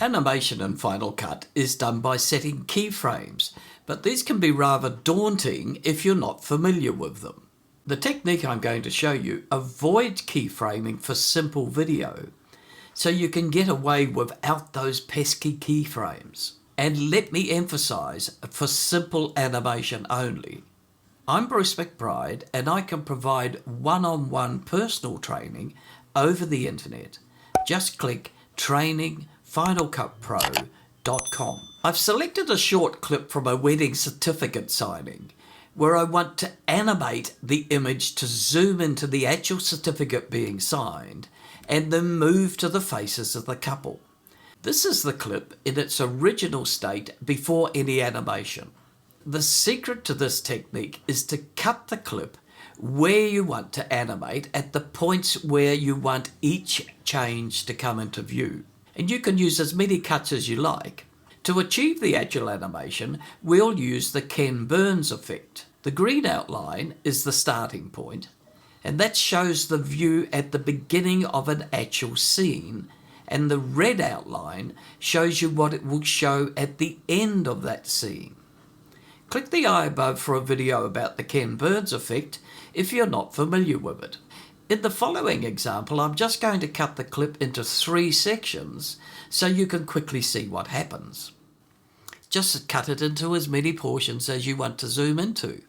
Animation in Final Cut is done by setting keyframes, but these can be rather daunting if you're not familiar with them. The technique I'm going to show you avoids keyframing for simple video, so you can get away without those pesky keyframes. And let me emphasize, for simple animation only. I'm Bruce Macbryde, and I can provide one-on-one personal training over the internet. Just click trainingfinalcutpro.com. I've selected a short clip from a wedding certificate signing where I want to animate the image to zoom into the actual certificate being signed and then move to the faces of the couple. This is the clip in its original state before any animation. The secret to this technique is to cut the clip where you want to animate at the points where you want each change to come into view. And you can use as many cuts as you like. To achieve the actual animation, we'll use the Ken Burns effect. The green outline is the starting point, and that shows the view at the beginning of an actual scene, and the red outline shows you what it will show at the end of that scene. Click the eye above for a video about the Ken Burns effect if you're not familiar with it. In the following example, I'm just going to cut the clip into 3 sections so you can quickly see what happens. Just cut it into as many portions as you want to zoom into.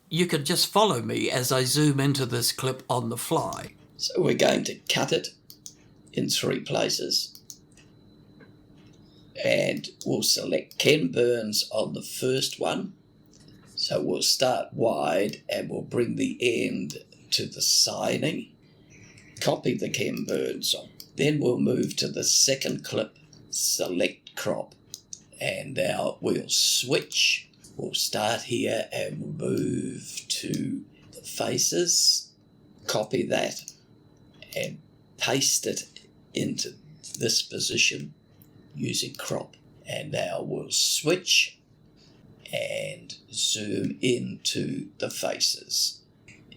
You can just follow me as I zoom into this clip on the fly. So we're going to cut it in 3 places, and we'll select Ken Burns on the first one. So we'll start wide and we'll bring the end to the signing, copy the Ken Burns on. Then we'll move to the second clip, select crop, and now we'll switch. We'll start here and we'll move to the faces, copy that and paste it into this position using crop. And now we'll switch and zoom into the faces.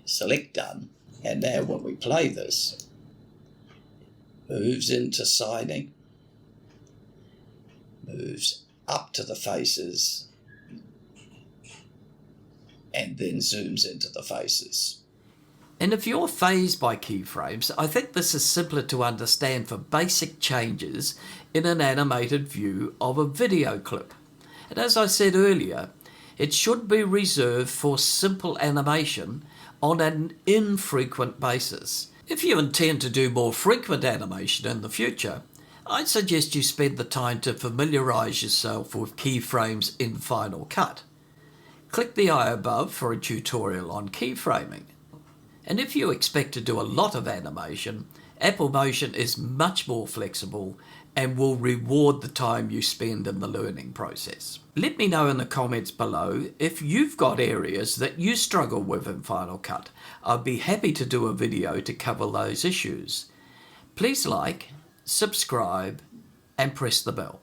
Select done, and now when we play this, moves into signing, moves up to the faces, and then zooms into the faces. And if you're fazed by keyframes, I think this is simpler to understand for basic changes in an animated view of a video clip. And as I said earlier, it should be reserved for simple animation on an infrequent basis. If you intend to do more frequent animation in the future, I'd suggest you spend the time to familiarise yourself with keyframes in Final Cut. Click the eye above for a tutorial on keyframing. And if you expect to do a lot of animation, Apple Motion is much more flexible and will reward the time you spend in the learning process. Let me know in the comments below if you've got areas that you struggle with in Final Cut. I'd be happy to do a video to cover those issues. Please like, subscribe, and press the bell.